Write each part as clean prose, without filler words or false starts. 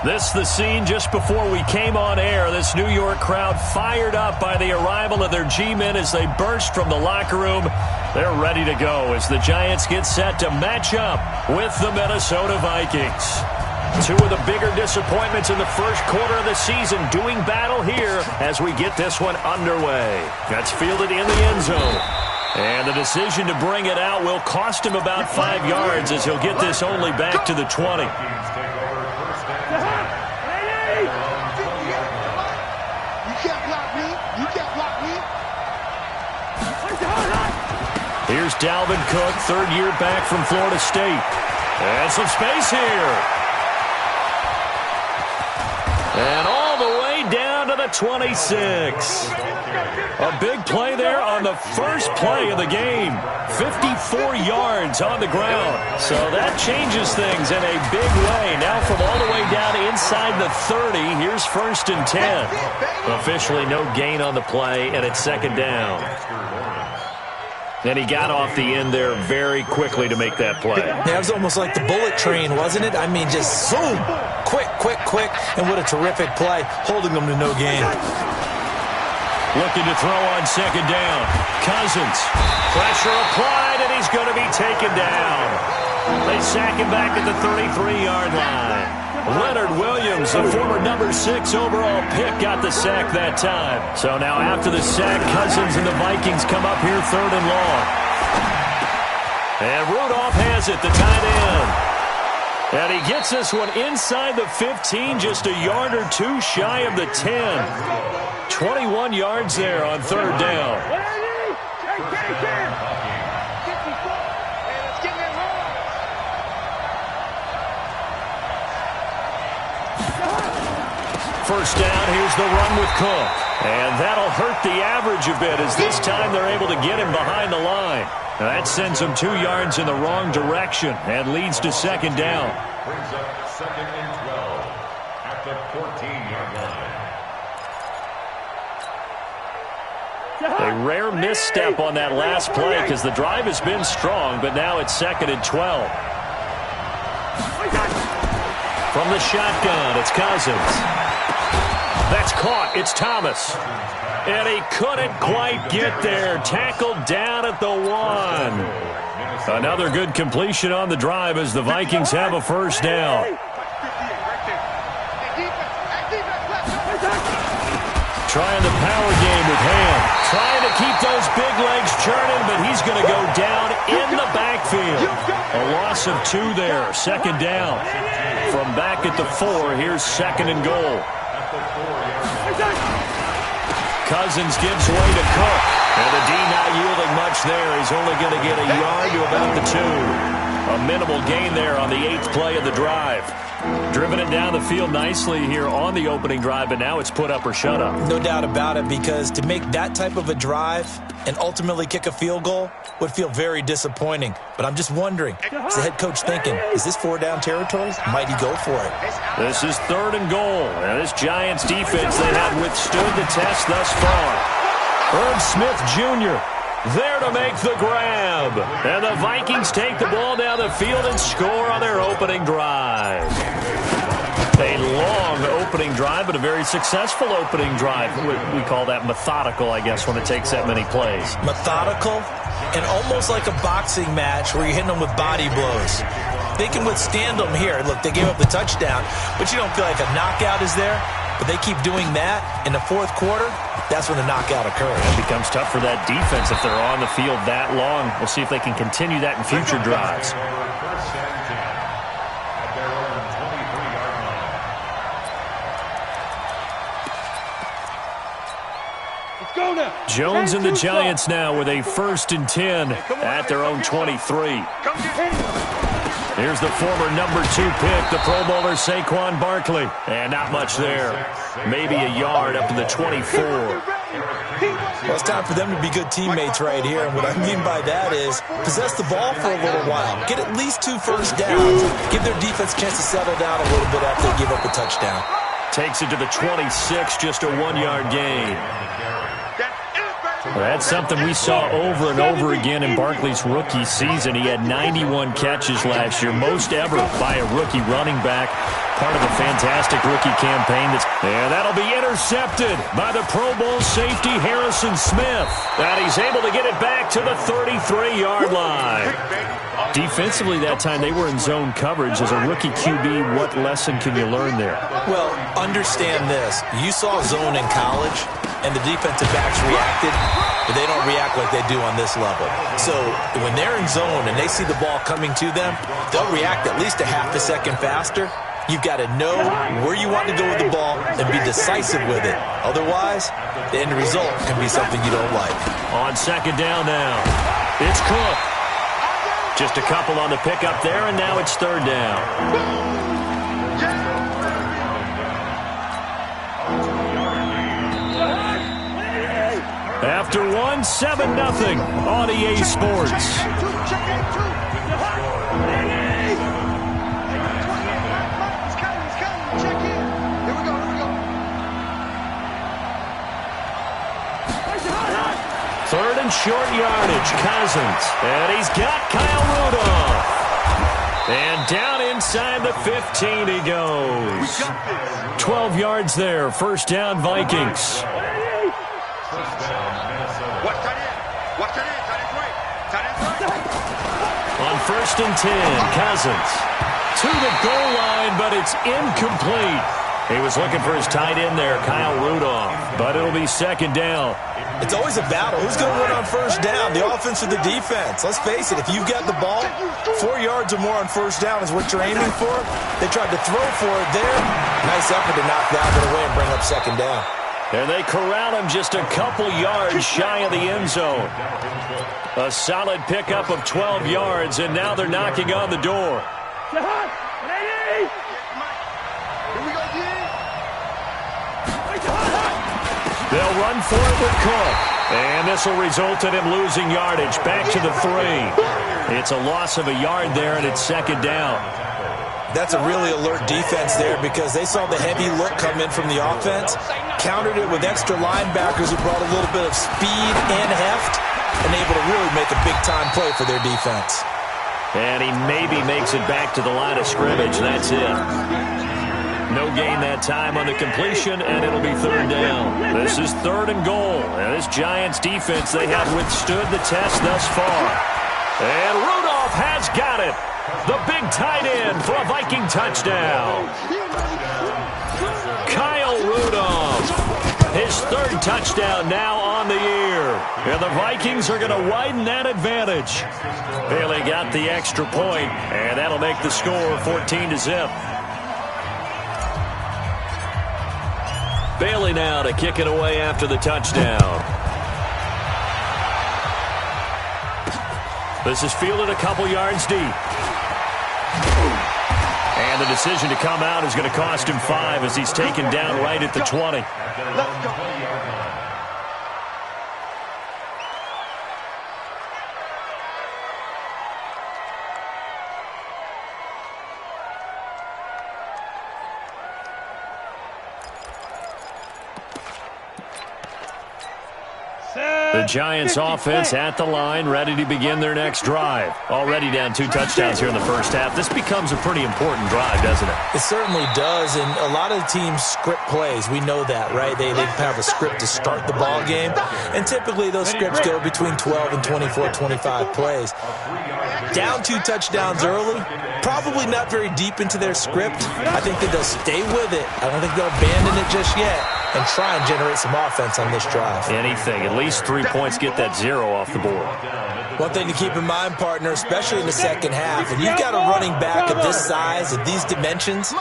This is the scene just before we came on air. This New York crowd fired up by the arrival of their G-men as they burst from the locker room. They're ready to go as the Giants get set to match up with the Minnesota Vikings. Two of the bigger disappointments in the first quarter of the season doing battle here as we get this one underway. That's fielded in the end zone. And the decision to bring it out will cost him about 5 yards as he'll get this only back to the 20. Here's Dalvin Cook, third year back from Florida State. And some space here. And all the way down to the 26. A big play there on the first play of the game. 54 yards on the ground. So that changes things in a big way. Now from all the way down inside the 30, here's 1st and 10. Officially no gain on the play, and it's 2nd down. And he got off the end there very quickly to make that play. Yeah, it was almost like the bullet train, wasn't it? I mean, just zoom, quick, quick, quick, and what a terrific play, holding them to no gain. Looking to throw on 2nd down. Cousins, pressure applied, and he's going to be taken down. They sack him back at the 33-yard line. Leonard Williams, the former number 6 overall pick, got the sack that time. So now after the sack, Cousins and the Vikings come up here 3rd and long. And Rudolph has it, the tight end. And he gets this one inside the 15, just a yard or two shy of the 10. 21 yards there on 3rd down. First down, here's the run with Cook. And that'll hurt the average a bit as this time they're able to get him behind the line. Now that sends him 2 yards in the wrong direction and leads to 2nd down. Brings up 2nd and 12 at the 14-yard line. A rare misstep on that last play because the drive has been strong, but now it's 2nd and 12. From the shotgun, it's Cousins. That's caught. It's Thomas. And he couldn't quite get there. Tackled down at the 1. Another good completion on the drive as the Vikings have a first down. Trying the power game with Ham. Trying to keep those big legs churning, but he's going to go down in the backfield. A loss of 2 there. 2nd down. From back at the 4, here's 2nd and goal. Cousins gives way to Cook. And the D not yielding much there. He's only going to get a yard to about the 2. A minimal gain there on the 8th play of the drive. Driven it down the field nicely here on the opening drive, but now it's put up or shut up. No doubt about it, because to make that type of a drive and ultimately kick a field goal would feel very disappointing. But I'm just wondering, is the head coach thinking, is this 4-down territory? Might he go for it? This is 3rd and goal. And this Giants defense, they have withstood the test thus far. Herb Smith Jr. there to make the grab. And the Vikings take the ball down the field and score on their opening drive. A long opening drive, but a very successful opening drive. We call that methodical, I guess, when it takes that many plays. Methodical and almost like a boxing match where you're hitting them with body blows. They can withstand them here. Look, they gave up the touchdown, but you don't feel like a knockout is there. But they keep doing that in the 4th quarter. That's when the knockout occurs. It becomes tough for that defense if they're on the field that long. We'll see if they can continue that in future drives. Jones and the Giants now with a 1st and 10 at their own 23. Here's the former number 2 pick, the Pro Bowler Saquon Barkley. And not much there. Maybe a yard up to the 24. Well, it's time for them to be good teammates right here. And what I mean by that is possess the ball for a little while. Get at least 2 first downs. Give their defense a chance to settle down a little bit after they give up a touchdown. Takes it to the 26, just a 1-yard gain. Well, that's something we saw over and over again in Barkley's rookie season. He had 91 catches last year, most ever by a rookie running back. Part of a fantastic rookie campaign. And that'll be intercepted by the Pro Bowl safety Harrison Smith. And he's able to get it back to the 33-yard line. Defensively that time, they were in zone coverage. As a rookie QB, what lesson can you learn there? Well, understand this. You saw zone in college, and the defensive backs reacted, but they don't react like they do on this level. So when they're in zone and they see the ball coming to them, they'll react at least a half a second faster. You've got to know where you want to go with the ball and be decisive with it. Otherwise, the end result can be something you don't like. On second down now, it's Cook. Just a couple on the pickup there, and now it's third down. After 1, 7-0 on EA Sports. Third and short yardage, Cousins. And he's got Kyle Rudolph. And down inside the 15 he goes. 12 yards there, first down Vikings. On first and 10, Cousins. To the goal line, but it's incomplete. He was looking for his tight end there, Kyle Rudolph. But it'll be second down. It's always a battle. Who's going to win on first down, the offense or the defense? Let's face it, if you've got the ball, 4 yards or more on first down is what you're aiming for. They tried to throw for it there. Nice effort to knock that one away and bring up second down. And they corral him just a couple yards shy of the end zone. A solid pickup of 12 yards, and now they're knocking on the door. They'll run for it with Cook. And this will result in him losing yardage back to the 3. It's a loss of a yard there, and it's second down. That's a really alert defense there because they saw the heavy look come in from the offense, countered it with extra linebackers who brought a little bit of speed and heft, and able to really make a big-time play for their defense. And he maybe makes it back to the line of scrimmage. That's it. No gain that time on the completion, and it'll be third down. This is third and goal. And this Giants defense, they have withstood the test thus far. And Rudolph has got it. The big tight end for a Viking touchdown. Kyle Rudolph. His third touchdown now on the year. And the Vikings are going to widen that advantage. Bailey got the extra point, and that'll make the score 14-0. Bailey now to kick it away after the touchdown. This is fielded a couple yards deep. And the decision to come out is going to cost him 5 as he's taken down right at the 20. Let's go. The Giants offense at the line, ready to begin their next drive. Already down 2 touchdowns here in the first half. This becomes a pretty important drive, doesn't it? It certainly does, and a lot of the teams script plays. We know that, right? They have a script to start the ball game, and typically those scripts go between 12 and 24, 25 plays. Down 2 touchdowns early, probably not very deep into their script. I think that they'll stay with it. I don't think they'll abandon it just yet and try and generate some offense on this drive. Anything. At least 3 points, get that 0 off the board. One thing to keep in mind, partner, especially in the second half, when you've got a running back of this size, of these dimensions,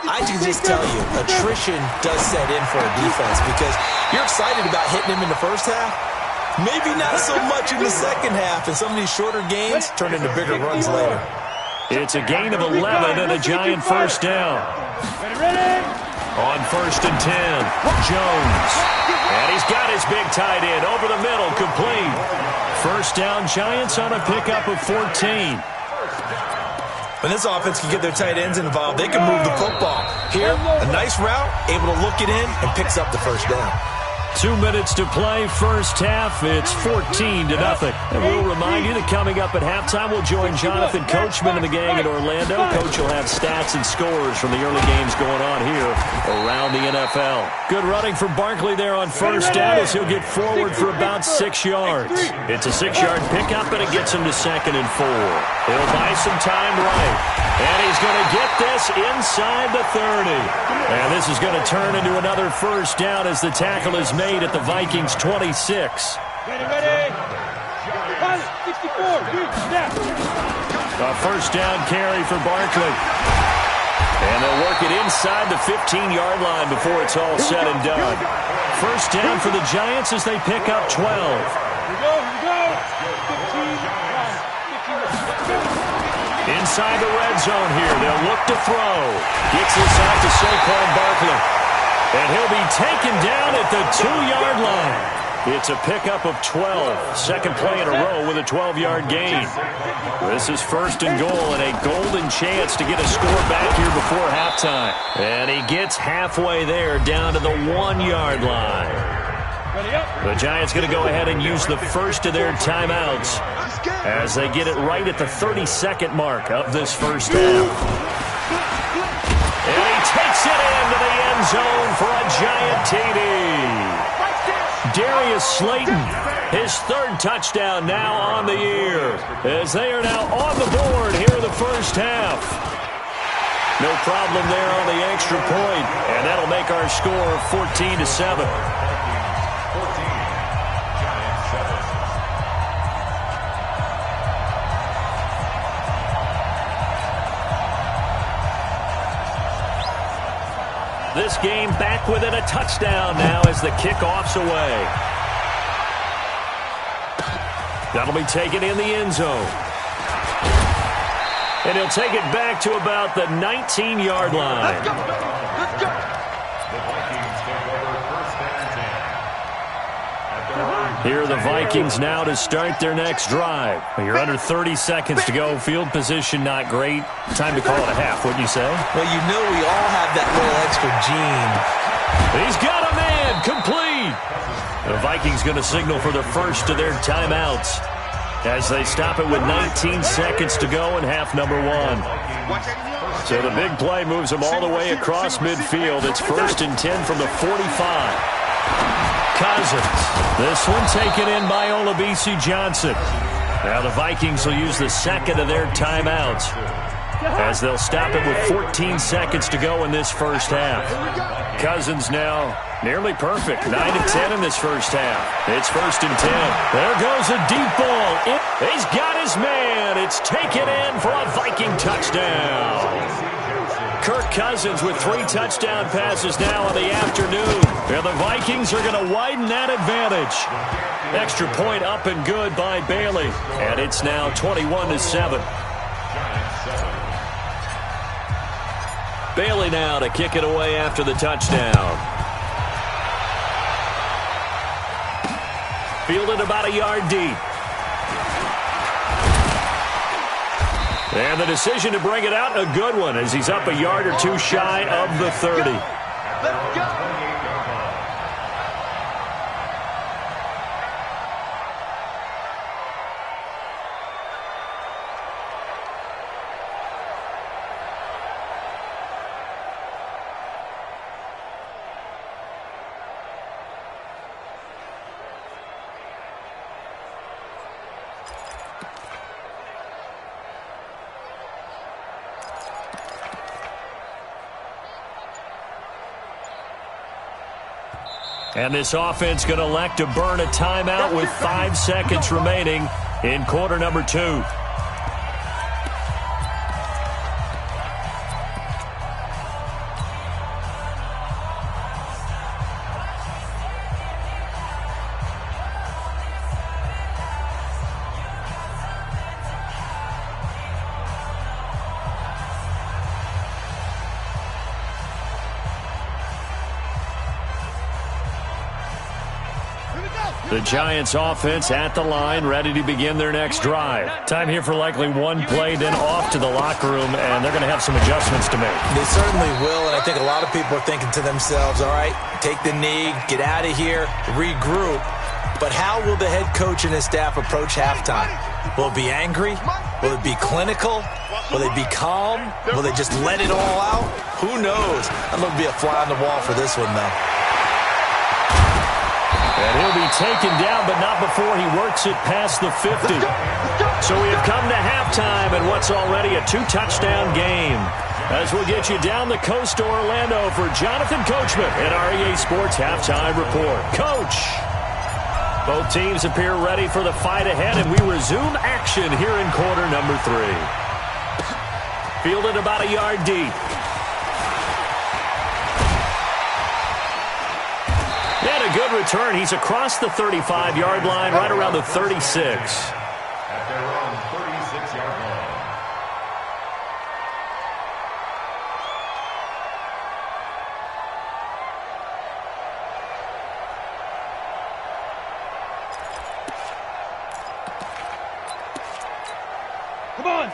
I can just tell you, attrition does set in for a defense because you're excited about hitting him in the first half. Maybe not so much in the second half, and some of these shorter gains turn into bigger runs later. It's a gain of 11 and a Giant first down. On first and 10, Jones. And he's got his big tight end over the middle, complete. First down, Giants on a pickup of 14. When this offense can get their tight ends involved, they can move the football. Here, a nice route, able to look it in, and picks up the first down. 2 minutes to play, first half. It's 14-0. And we'll remind you that coming up at halftime, we'll join Jonathan Coachman and the gang in Orlando. Coach will have stats and scores from the early games going on here around the NFL. Good running for Barkley there on first down as he'll get forward for about 6 yards. It's a 6-yard pickup, and it gets him to 2nd and 4. He'll buy some time right. And he's going to get this inside the 30. And this is going to turn into another first down as the tackle is made at the Vikings 26. Ready. 64. A first down carry for Barkley. And they'll work it inside the 15-yard line before it's all said and done. First down for the Giants as they pick up 12. Here we go. 15. Inside the red zone here. They'll look to throw. Gets this out to Saquon Barkley. And he'll be taken down at the 2-yard line. It's a pickup of 12. Second play in a row with a 12-yard gain. This is 1st and goal and a golden chance to get a score back here before halftime. And he gets halfway there down to the 1-yard line. The Giants going to go ahead and use the first of their timeouts as they get it right at the 32nd mark of this first half. And he takes it into the end zone for a Giant TD. Darius Slayton, his 3rd touchdown now on the year, as they are now on the board here in the first half. No problem there on the extra point, and that'll make our score 14-7. This game back within a touchdown now as the kickoff's away. That'll be taken in the end zone. And he'll take it back to about the 19-yard line. Let's go. The Vikings take over 1st and 10. Here are the Vikings now to start their next drive. You're under 30 seconds to go. Field position not great. Time to call it a half, wouldn't you say? Well, you know we all have that little extra gene. He's got a man. Complete. The Vikings going to signal for the first of their timeouts as they stop it with 19 seconds to go in half number 1. So the big play moves them all the way across midfield. It's 1st and 10 from the 45. Cousins. This one taken in by Olabisi Johnson. Now the Vikings will use the second of their timeouts as they'll stop it with 14 seconds to go in this first half. Cousins now nearly perfect. 9 of 10 in this first half. It's 1st and 10. There goes a deep ball. He's got his man. It's taken in for a Viking touchdown. Kirk Cousins with 3 touchdown passes now in the afternoon. And the Vikings are going to widen that advantage. Extra point up and good by Bailey. And it's now 21-7. Bailey now to kick it away after the touchdown. Fielded about a yard deep. And the decision to bring it out, a good one, as he's up a yard or 2 shy of the 30. Let's go. And this offense going to elect to burn a timeout with 5 seconds remaining in quarter number 2. The Giants offense at the line, ready to begin their next drive. Time here for likely one play, then off to the locker room, and they're going to have some adjustments to make. They certainly will, and I think a lot of people are thinking to themselves, all right, take the knee, get out of here, regroup. But how will the head coach and his staff approach halftime? Will it be angry? Will it be clinical? Will they be calm? Will they just let it all out? Who knows? I'm going to be a fly on the wall for this one, though. And he'll be taken down, but not before he works it past the 50. So we have come to halftime in what's already a 2-touchdown game. As we'll get you down the coast to Orlando for Jonathan Coachman at our EA Sports Halftime Report. Coach! Both teams appear ready for the fight ahead, and we resume action here in quarter number 3. Fielded about a yard deep. And a good return. He's across the 35-yard line, right around the 36. At their own 36-yard line.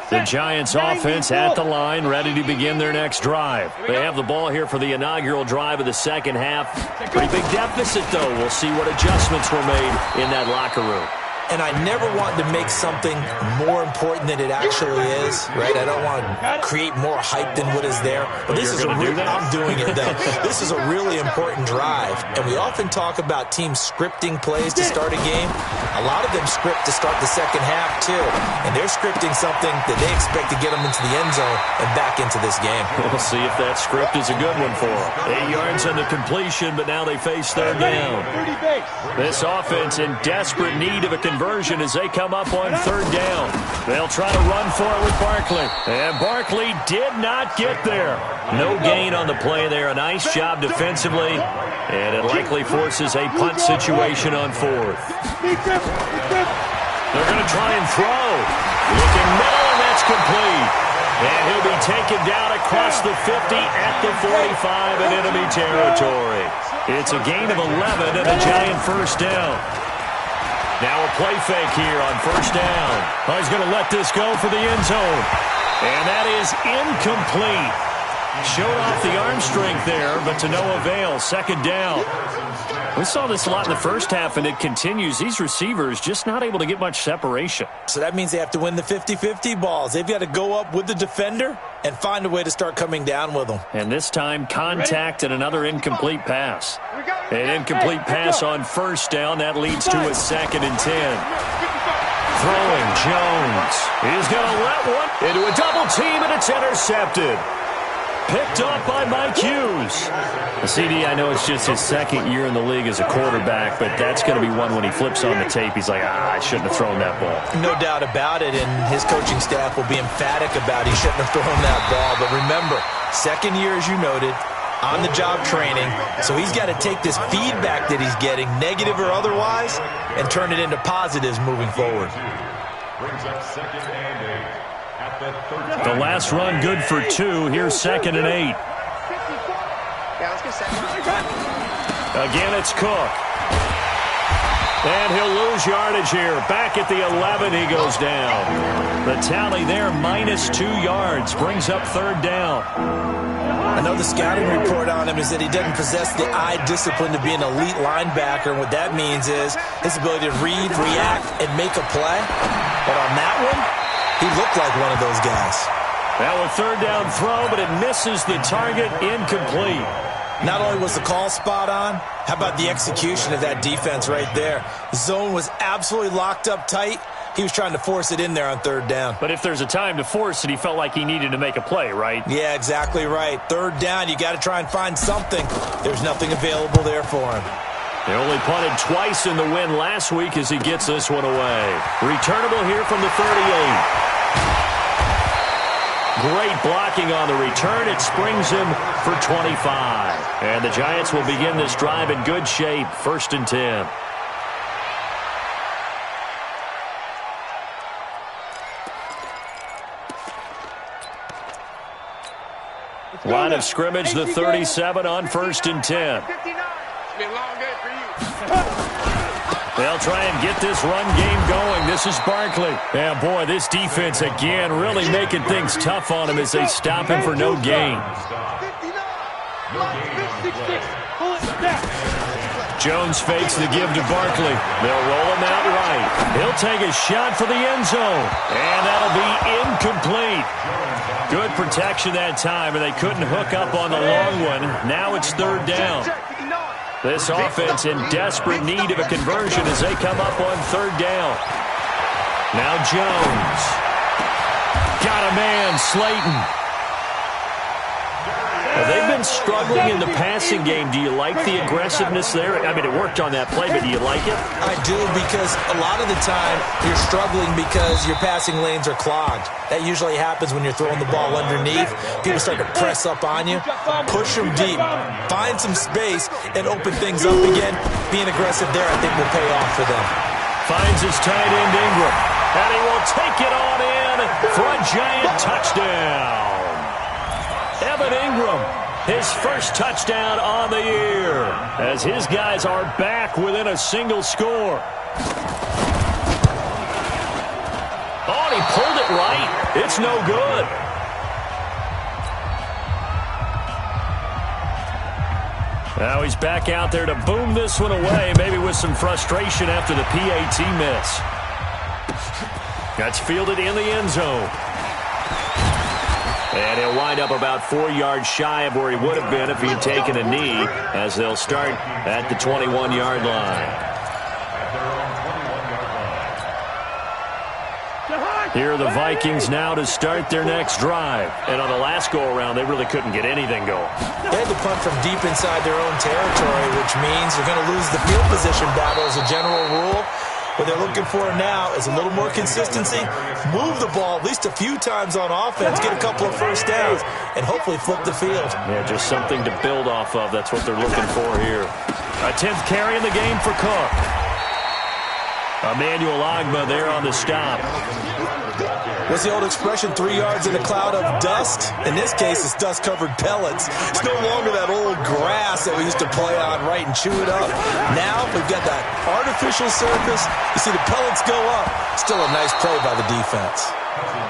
The Giants offense at the line, ready to begin their next drive. They have the ball here for the inaugural drive of the second half. Pretty big deficit, though. We'll see what adjustments were made in that locker room. And I never want to make something more important than it actually is, right? I don't want to create more hype than what is there. But this is I'm doing it, though. This is a really important drive. And we often talk about teams scripting plays to start a game. A lot of them script to start the second half, too. And they're scripting something that they expect to get them into the end zone and back into this game. We'll see if that script is a good one for them. 8 yards on the completion, but now they face third down. This offense in desperate need of a conversion as they come up on third down. They'll try to run for it with Barkley. And Barkley did not get there. No gain on the play there. A nice job defensively. And it likely forces a punt situation on fourth. They're going to try and throw. Looking middle, and that's complete. And he'll be taken down across the 50 at the 45 in enemy territory. It's a gain of 11 and a Giant first down. Now a play fake here on first down. Oh, he's going to let this go for the end zone. And that is incomplete. Showed off the arm strength there, but to no avail. Second down. We saw this a lot in the first half, and it continues. These receivers just not able to get much separation. So that means they have to win the 50-50 balls. They've got to go up with the defender and find a way to start coming down with them. And this time, contact and another incomplete pass. An incomplete pass on first down. That leads to a 2nd and 10. Throwing Jones. He's going to let one into a double team, and it's intercepted. Picked up by Mike Hughes. The CD, I know it's just his second year in the league as a quarterback, but that's going to be one when he flips on the tape. He's like, I shouldn't have thrown that ball. No doubt about it, and his coaching staff will be emphatic about he shouldn't have thrown that ball. But remember, second year, as you noted, on-the-job training, so he's got to take this feedback that he's getting, negative or otherwise, and turn it into positives moving forward. Brings up 2nd and 8. The last run good for 2. Here's 2nd and 8. Again, it's Cook. And he'll lose yardage here. Back at the 11, he goes down. The tally there, -2 yards. Brings up third down. I know the scouting report on him is that he doesn't possess the eye discipline to be an elite linebacker. And what that means is his ability to read, react, and make a play. But on that one, he looked like one of those guys. Now a third down throw, but it misses the target. Incomplete. Not only was the call spot on, how about the execution of that defense right there? The zone was absolutely locked up tight. He was trying to force it in there on third down. But if there's a time to force it, he felt like he needed to make a play, right? Yeah, exactly right. Third down, you got to try and find something. There's nothing available there for him. They only punted twice in the win last week as he gets this one away. Returnable here from the 38. Great blocking on the return. It springs him for 25. And the Giants will begin this drive in good shape. 1st and 10. Line of scrimmage, the 37 on 1st and 10. It's been a long day for you. They'll try and get this run game going. This is Barkley. And, boy, this defense, again, really making things tough on him as they stop him for no gain. Jones fakes the give to Barkley. They'll roll him out right. He'll take a shot for the end zone. And that'll be incomplete. Good protection that time, and they couldn't hook up on the long one. Now it's third down. This offense in desperate need of a conversion as they come up on third down. Now Jones. Got a man, Slayton. Well, they've been struggling in the passing game. Do you like the aggressiveness there? I mean, it worked on that play, but do you like it? I do, because a lot of the time you're struggling because your passing lanes are clogged. That usually happens when you're throwing the ball underneath. People start to press up on you. Push them deep. Find some space and open things up again. Being aggressive there, I think, will pay off for them. Finds his tight end, Ingram. And he will take it on in for a giant touchdown. Evan Ingram, his first touchdown on the year, as his guys are back within a single score. Oh, and he pulled it right. It's no good. Now he's back out there to boom this one away, maybe with some frustration after the PAT miss. That's fielded in the end zone. And he'll wind up about 4 yards shy of where he would have been if he had taken a knee, as they'll start at the 21-yard line. Here are the Vikings now to start their next drive. And on the last go-around, they really couldn't get anything going. They had to punt from deep inside their own territory, which means they're going to lose the field position battle as a general rule. What they're looking for now is a little more consistency, move the ball at least a few times on offense, get a couple of first downs, and hopefully flip the field. Yeah, just something to build off of. That's what they're looking for here. A 10th carry in the game for Cook. Emmanuel Ogbah there on the stop. What's the old expression, 3 yards in a cloud of dust? In this case, it's dust-covered pellets. It's no longer that old grass that we used to play on, right, and chew it up. Now we've got that artificial surface. You see the pellets go up. Still a nice play by the defense.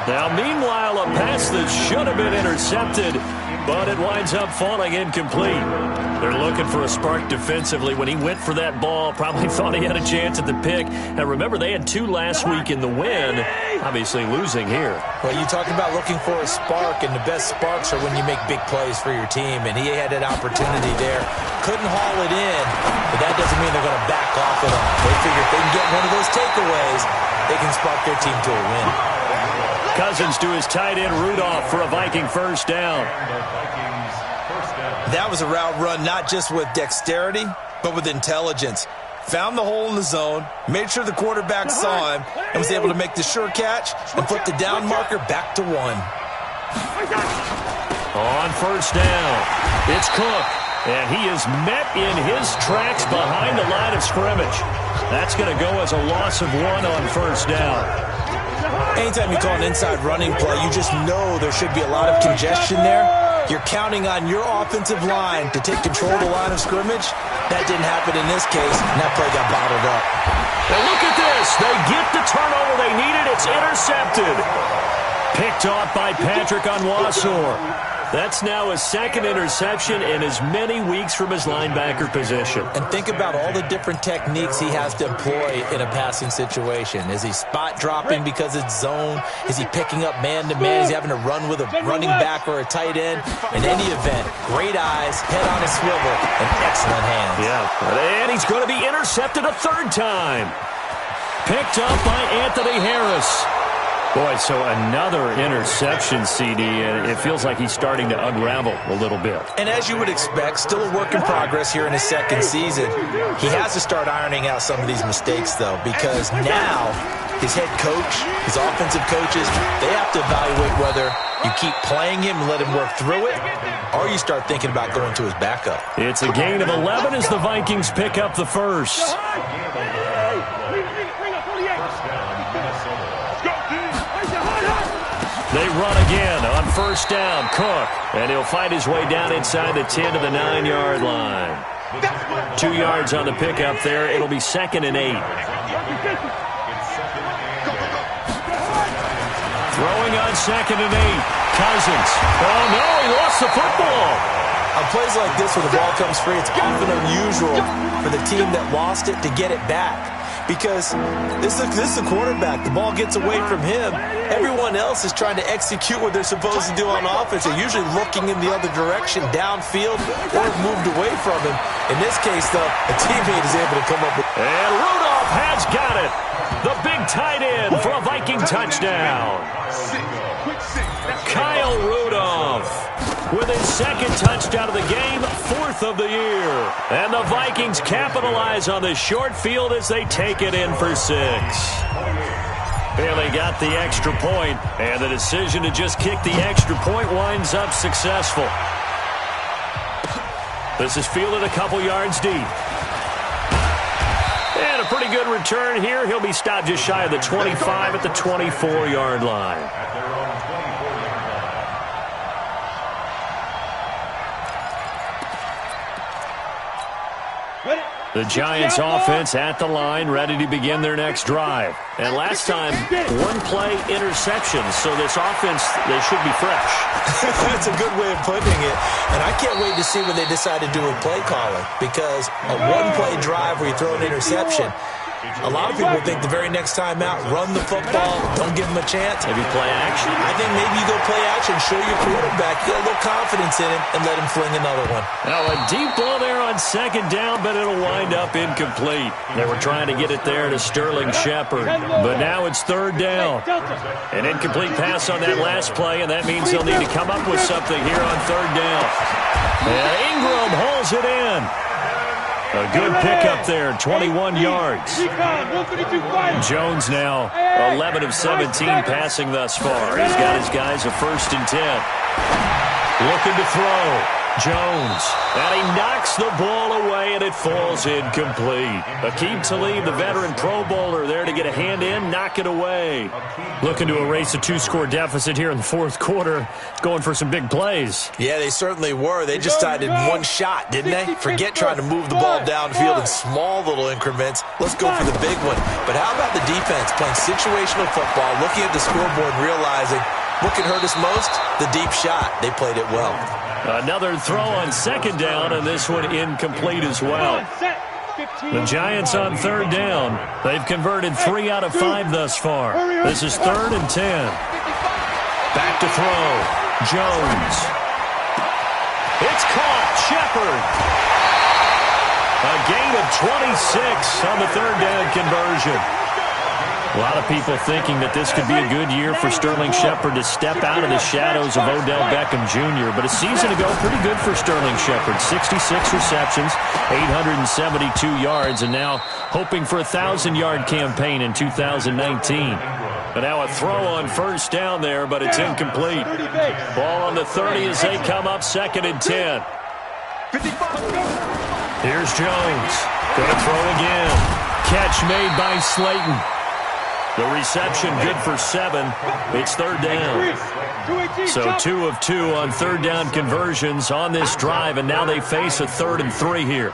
Now, meanwhile, a pass that should have been intercepted, but it winds up falling incomplete. They're looking for a spark defensively. When he went for that ball, probably thought he had a chance at the pick. And remember, they had 2 last week in the win, obviously losing here. Well, you talk about looking for a spark, and the best sparks are when you make big plays for your team, and he had an opportunity there. Couldn't haul it in, but that doesn't mean they're going to back off it all. They figure if they can get one of those takeaways, they can spark their team to a win. Cousins to his tight end Rudolph for a Viking first down. That was a route run not just with dexterity, but with intelligence. Found the hole in the zone, made sure the quarterback saw him, and was able to make the sure catch and put the down marker back to 1. On first down, it's Cook, and he is met in his tracks behind the line of scrimmage. That's going to go as a loss of 1 on first down. Anytime you call an inside running play, you just know there should be a lot of congestion there. You're counting on your offensive line to take control of the line of scrimmage. That didn't happen in this case, and that play got bottled up. Now look at this. They get the turnover they needed. It's intercepted. Picked off by Patrick Onwuasor. That's now his second interception in as many weeks from his linebacker position. And think about all the different techniques he has to employ in a passing situation. Is he spot dropping because it's zone? Is he picking up man-to-man? Is he having to run with a running back or a tight end? In any event, great eyes, head on a swivel, and excellent hands. Yeah, and he's going to be intercepted a third time. Picked up by Anthony Harris. Boy, so another interception, CD, and it feels like he's starting to unravel a little bit. And as you would expect, still a work in progress here in his second season. He has to start ironing out some of these mistakes, though, because now his head coach, his offensive coaches, they have to evaluate whether you keep playing him and let him work through it, or you start thinking about going to his backup. It's a gain of 11 as the Vikings pick up the first. They run again on first down. Cook, and he'll find his way down inside the 10 to the 9-yard line. 2 yards on the pickup there. It'll be 2nd and 8. Throwing on 2nd and 8. Cousins. Oh, no, he lost the football. On plays like this where the ball comes free, it's often unusual for the team that lost it to get it back. Because this is the quarterback. The ball gets away from him. Everyone else is trying to execute what they're supposed to do on offense. They're usually looking in the other direction, downfield, or moved away from him. In this case, though, a teammate is able to come up with... And Rudolph has got it. The big tight end for a Viking touchdown. Kyle Rudolph with his 2nd touchdown of the game, 4th of the year. And the Vikings capitalize on the short field as they take it in for 6. They got the extra point, and the decision to just kick the extra point winds up successful. This is fielded a couple yards deep. And a pretty good return here. He'll be stopped just shy of the 25 at the 24-yard line. The Giants offense at the line, ready to begin their next drive. And last time, 1-play interception. So this offense, they should be fresh. That's a good way of putting it. And I can't wait to see what they decide to do with play calling. Because a 1-play drive where you throw an interception, a lot of people think the very next time out, run the football, don't give them a chance. Maybe play action? I think maybe you go play action, show your quarterback, get a little confidence in him, and let him fling another one. Now a deep ball there on 2nd down, but it'll wind up incomplete. They were trying to get it there to Sterling Shepard, but now it's 3rd down. An incomplete pass on that last play, and that means they'll need to come up with something here on 3rd down. And Ingram hauls it in. A good pickup there, 21 yards. Jones now 11 of 17 passing thus far. He's got his guys a 1st and 10. Looking to throw. Jones. And he knocks the ball away, and it falls incomplete. Aqib Talib, the veteran Pro Bowler, there to get a hand in, knock it away. Looking to erase a 2-score deficit here in the 4th quarter. Going for some big plays. Yeah, they certainly were. They just decided one shot, didn't they? Forget trying to move the ball downfield in small little increments. Let's go for the big one. But how about the defense playing situational football, looking at the scoreboard and realizing what can hurt us most? The deep shot. They played it well. Another throw on 2nd down, and this one incomplete as well. The Giants on 3rd down. They've converted 3 out of 5 thus far. This is 3rd and 10. Back to throw. Jones. It's caught. Shepard. A gain of 26 on the 3rd down conversion. A lot of people thinking that this could be a good year for Sterling Shepard to step out of the shadows of Odell Beckham Jr., but a season ago, pretty good for Sterling Shepard. 66 receptions, 872 yards, and now hoping for a 1,000-yard campaign in 2019. But now a throw on 1st down there, but it's incomplete. Ball on the 30 as they come up 2nd and 10. Here's Jones. Going to throw again. Catch made by Slayton. The reception good for 7. It's 3rd down. So 2 of 2 on 3rd down conversions on this drive, and now they face a 3rd and 3 here.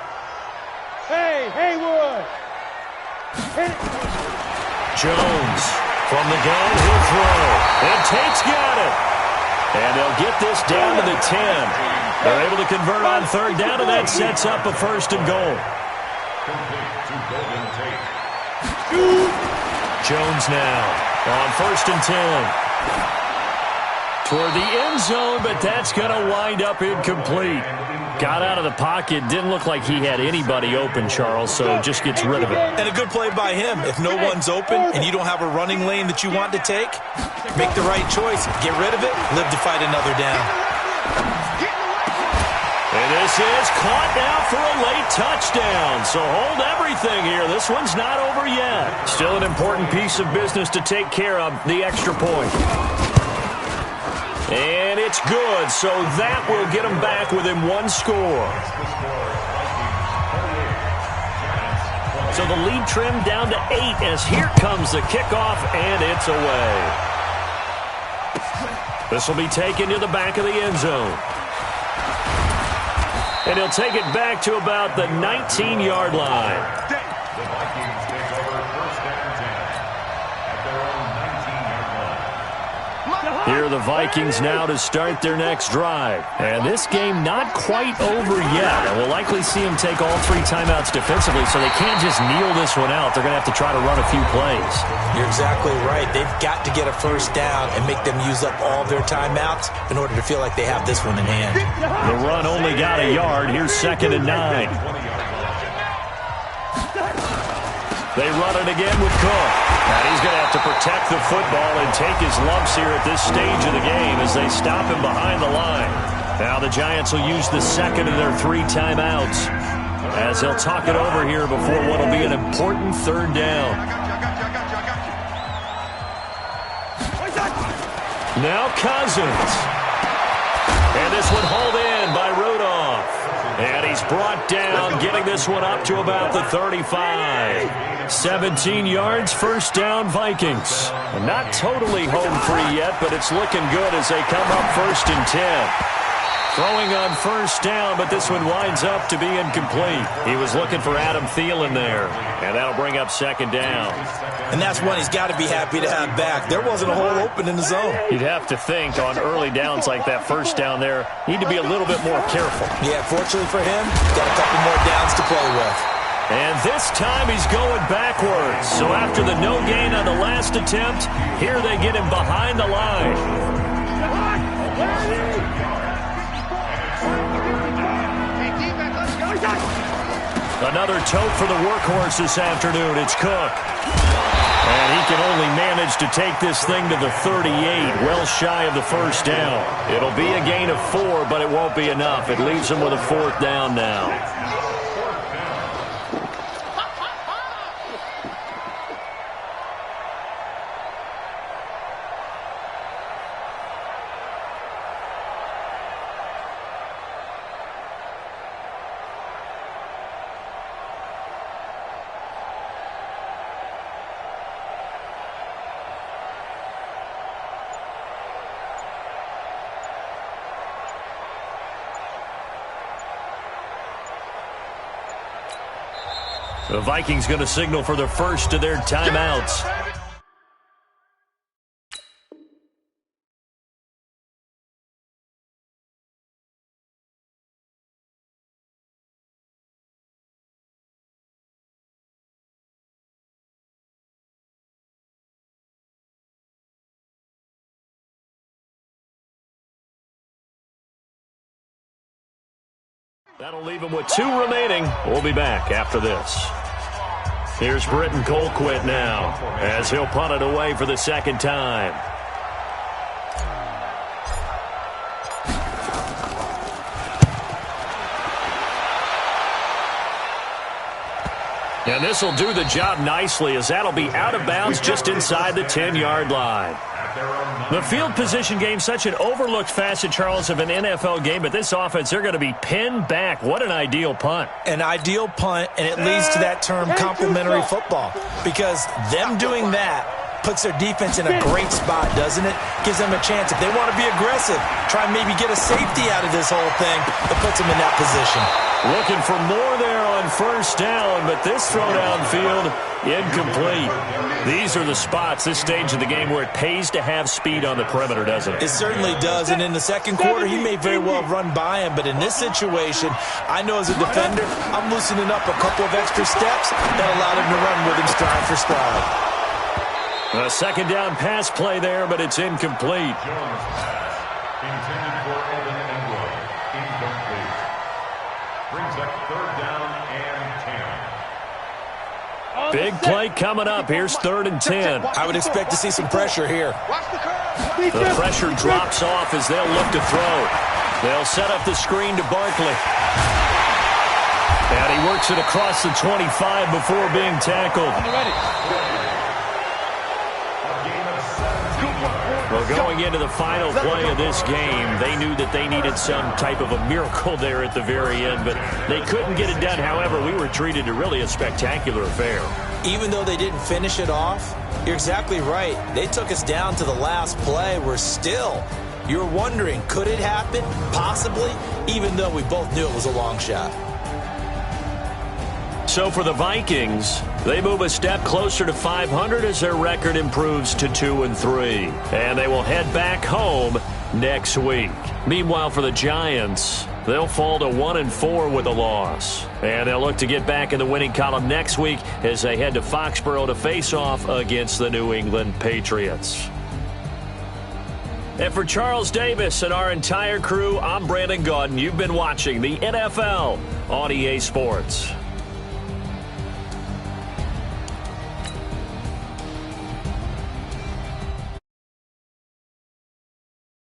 Hey, Haywood. Jones from the gun, he'll throw. And Tate's got it. And they'll get this down to the 10. They're able to convert on 3rd down, and that sets up a 1st and goal. Jones now on 1st and 10. Toward the end zone, but that's going to wind up incomplete. Got out of the pocket. Didn't look like he had anybody open, Charles, so just gets rid of it. And a good play by him. If no one's open and you don't have a running lane that you want to take, make the right choice. Get rid of it. Live to fight another down. And this is caught now for a late touchdown. So hold everything here. This one's not over yet. Still an important piece of business to take care of, the extra point. And it's good, so that will get them back within 1 score. So the lead trimmed down to 8 as here comes the kickoff, and it's away. This will be taken to the back of the end zone. And he'll take it back to about the 19-yard line. The Vikings take over first and 10 at their own 19-yard line. Here are the Vikings now to start their next drive. And this game not quite over yet. And we'll likely see them take all 3 timeouts defensively, so they can't just kneel this one out. They're going to have to try to run a few plays. You're exactly right. They've got to get a first down and make them use up all of their timeouts in order to feel like they have this one in hand. The run only got a yard. Here's 2nd and 9. They run it again with Cook. And he's going to have to protect the football and take his lumps here at this stage of the game as they stop him behind the line. Now the Giants will use the second of their 3 timeouts as they'll talk it over here before what will be an important 3rd down. Now Cousins. And this one hauled in by Rudolph. And he's brought down, getting this one up to about the 35. 17 yards, first down, Vikings. And not totally home free yet, but it's looking good as they come up 1st and 10. Throwing on first down, but this one winds up to be incomplete. He was looking for Adam Thielen there, and that'll bring up 2nd down. And that's one he's got to be happy to have back. There wasn't a hole open in the zone. You'd have to think on early downs like that first down there, need to be a little bit more careful. Yeah, fortunately for him, got a couple more downs to play with. And this time he's going backwards. So after the no gain on the last attempt, here they get him behind the line. Another tote for the workhorse this afternoon. It's Cook. And he can only manage to take this thing to the 38, well shy of the first down. It'll be a gain of 4, but it won't be enough. It leaves him with a 4th down now. The Vikings going to signal for the first of their timeouts. That'll leave him with 2 remaining. We'll be back after this. Here's Britton Colquitt now as he'll punt it away for the 2nd time. And this will do the job nicely as that'll be out of bounds just inside the 10-yard line. The field position game, such an overlooked facet, Charles, of an NFL game, but this offense, they're going to be pinned back. What an ideal punt. An ideal punt, and it leads to that term complementary football, because them doing that puts their defense in a great spot, doesn't it? Gives them a chance. If they want to be aggressive, try and maybe get a safety out of this whole thing, it puts them in that position. Looking for more there on first down, but this throw downfield, incomplete. These are the spots, this stage of the game, where it pays to have speed on the perimeter, doesn't it? It certainly does, and in the second quarter, he may very well run by him, but in this situation, I know as a defender, I'm loosening up a couple of extra steps that allowed him to run with him stride for stride. A 2nd down pass play there, but it's incomplete. Jones pass intended for Evan Engram. Incomplete. Brings up 3rd down and 10. Big play coming up. Here's 3rd and 10. I would expect to see some pressure here. The pressure drops off as they'll look to throw. They'll set up the screen to Barkley. And he works it across the 25 before being tackled. Well, going into the final play of this game, they knew that they needed some type of a miracle there at the very end, but they couldn't get it done. However, we were treated to really a spectacular affair. Even though they didn't finish it off, you're exactly right. They took us down to the last play. We're still You're wondering, could it happen? Possibly, even though we both knew it was a long shot. So for the Vikings, they move a step closer to 500 as their record improves to 2-3. And they will head back home next week. Meanwhile, for the Giants, they'll fall to 1-4 with a loss. And they'll look to get back in the winning column next week as they head to Foxborough to face off against the New England Patriots. And for Charles Davis and our entire crew, I'm Brandon Gaudin. You've been watching the NFL on EA Sports.